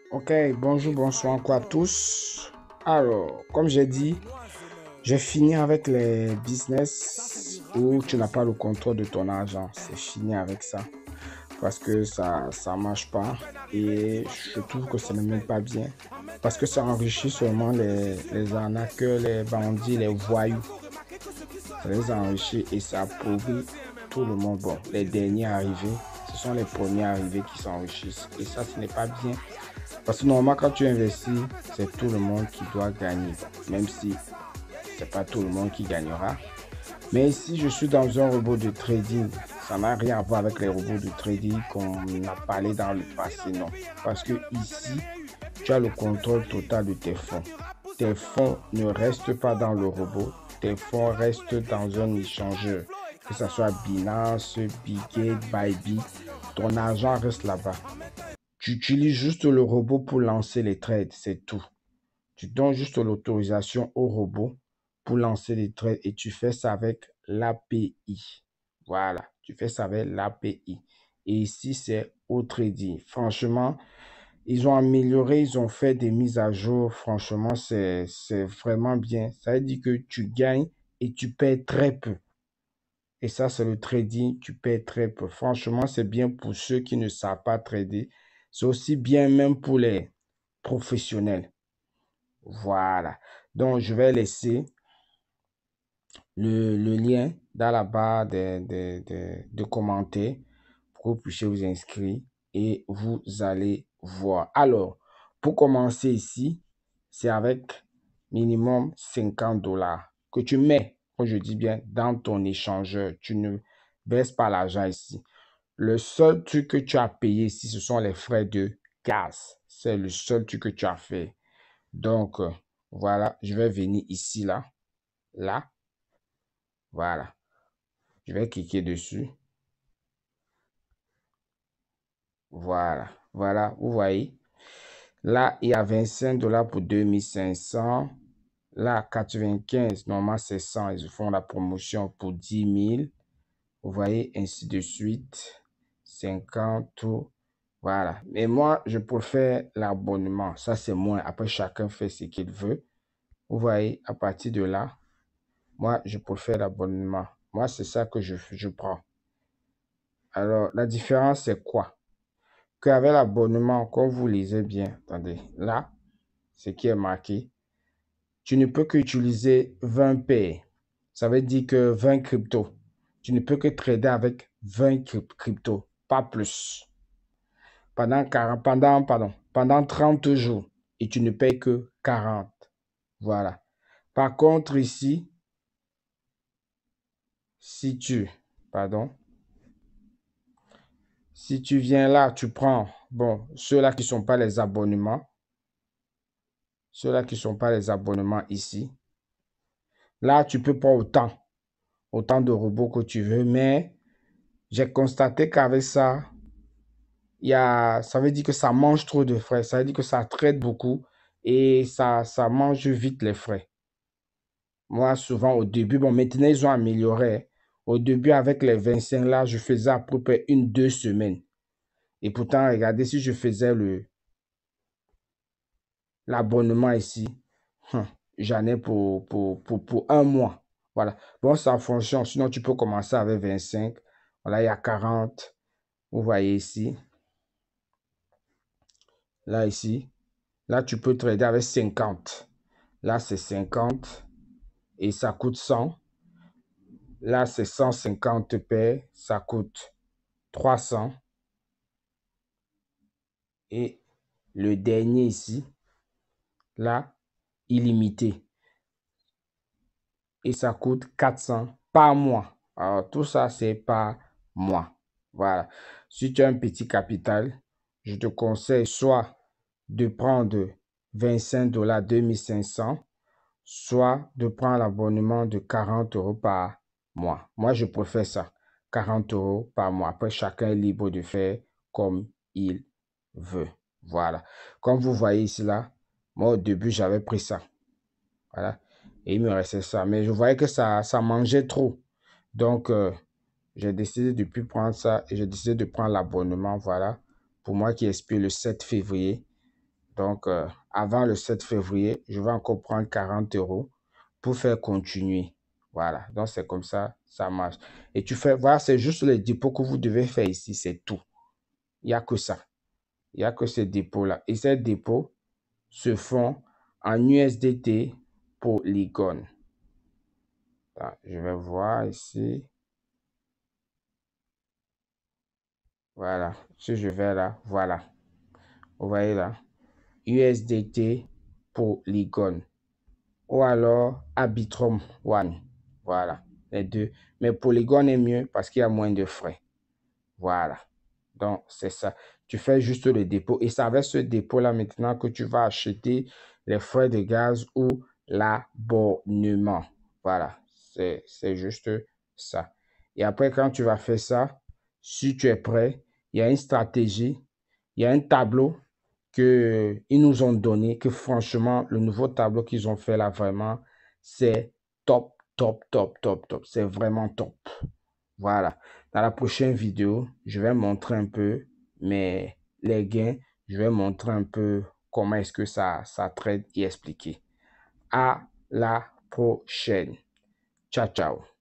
Ok, bonjour, bonsoir encore à tous. Alors, comme j'ai dit, j'ai fini avec les business où tu n'as pas le contrôle de ton argent. C'est fini avec ça parce que ça marche pas et je trouve que ce n'est même pas bien parce que ça enrichit seulement les arnaqueurs, les bandits, les voyous. Ça les enrichit et ça appauvrit tout le monde. Bon, les derniers arrivés, ce sont les premiers arrivés qui s'enrichissent et ça, ce n'est pas bien. Parce que normalement, quand tu investis, c'est tout le monde qui doit gagner. Même si c'est pas tout le monde qui gagnera. Mais si je suis dans un robot de trading, ça n'a rien à voir avec les robots de trading qu'on a parlé dans le passé, non. Parce que ici, tu as le contrôle total de tes fonds. Tes fonds ne restent pas dans le robot. Tes fonds restent dans un échangeur. Que ce soit Binance, Bigate, Bybit, ton argent reste là-bas. Tu utilises juste le robot pour lancer les trades, c'est tout. Tu donnes juste l'autorisation au robot pour lancer les trades et tu fais ça avec l'API. Voilà, tu fais ça avec l'API. Et ici, c'est au trading. Franchement, ils ont amélioré, ils ont fait des mises à jour. Franchement, c'est vraiment bien. Ça veut dire que tu gagnes et tu perds très peu. Et ça, c'est le trading, tu perds très peu. Franchement, c'est bien pour ceux qui ne savent pas trader. C'est aussi bien même pour les professionnels. Voilà. Donc, je vais laisser le lien dans la barre de commentaires pour que vous puissiez vous inscrire et vous allez voir. Alors, pour commencer ici, c'est avec minimum 50 dollars que tu mets, quand je dis bien, dans ton échangeur. Tu ne baisses pas l'argent ici. Le seul truc que tu as payé ici, ce sont les frais de gaz. C'est le seul truc que tu as fait. Donc, voilà, je vais venir ici, là, voilà. Je vais cliquer dessus. Voilà, voilà, vous voyez. Là, il y a 25 dollars pour 2500. Là, 95, normalement, c'est 100. Ils font la promotion pour 10 000. Vous voyez, ainsi de suite. 50, tout. Voilà. Mais moi, je préfère l'abonnement. Ça, c'est moins. Après, chacun fait ce qu'il veut. Vous voyez, à partir de là, moi, je préfère l'abonnement. Moi, c'est ça que je prends. Alors, la différence, c'est quoi? Qu'avec l'abonnement, comme vous lisez bien, attendez, là, ce qui est marqué, tu ne peux qu'utiliser 20 paires. Ça veut dire que 20 cryptos. Tu ne peux que trader avec 20 cryptos, pas plus. Pendant 30 jours. Et tu ne payes que 40. Voilà. Par contre, ici, si tu, pardon, si tu viens là, tu prends, bon, ceux-là qui ne sont pas les abonnements, ceux-là qui ne sont pas les abonnements ici. Là, tu peux prendre autant de robots que tu veux, mais j'ai constaté qu'avec ça, ça veut dire que ça mange trop de frais. Ça veut dire que ça traite beaucoup et ça mange vite les frais. Moi, souvent, au début, bon, maintenant, ils ont amélioré. Au début, avec les 25 là, je faisais à peu près 1, 2 semaines. Et pourtant, regardez, si je faisais l'abonnement ici, j'en ai pour un mois. Voilà. Bon, ça fonctionne. Sinon, tu peux commencer avec 25. Voilà, il y a 40. Vous voyez ici. Là, ici. Là, tu peux trader avec 50. Là, c'est 50. Et ça coûte 100. Là, c'est 150 paires. Ça coûte 300. Et le dernier ici, là, illimité. Et ça coûte 400 par mois. Alors, tout ça, c'est par mois. Voilà. Si tu as un petit capital, je te conseille soit de prendre 25 dollars 2500, soit de prendre l'abonnement de 40 euros par mois. Moi, je préfère ça. 40 euros par mois. Après, chacun est libre de faire comme il veut. Voilà. Comme vous voyez ici, là, moi, au début, j'avais pris ça. Voilà. Et il me restait ça. Mais je voyais que ça mangeait trop. Donc, j'ai décidé de ne plus prendre ça et j'ai décidé de prendre l'abonnement. Voilà. Pour moi qui expire le 7 février. Donc, avant le 7 février, je vais encore prendre 40 € pour faire continuer. Voilà, donc c'est comme ça marche. Et tu fais, voilà, c'est juste les dépôts que vous devez faire ici, c'est tout. Il n'y a que ça. Il n'y a que ces dépôts-là. Et ces dépôts se font en USDT Polygon. Je vais voir ici. Voilà. Si je vais là, voilà. Vous voyez là. USDT Polygon. Ou alors Arbitrum One. Voilà. Les deux. Mais Polygon est mieux parce qu'il y a moins de frais. Voilà. Donc, c'est ça. Tu fais juste le dépôt. Et c'est avec ce dépôt-là maintenant que tu vas acheter les frais de gaz ou l'abonnement. Voilà. C'est juste ça. Et après, quand tu vas faire ça, si tu es prêt, il y a une stratégie, il y a un tableau qu'ils nous ont donné, que franchement, le nouveau tableau qu'ils ont fait là, vraiment, c'est top, top, top, top, top. C'est vraiment top. Voilà. Dans la prochaine vidéo, je vais montrer un peu les gains. Je vais montrer un peu comment est-ce que ça trade et expliquer. À la prochaine. Ciao, ciao.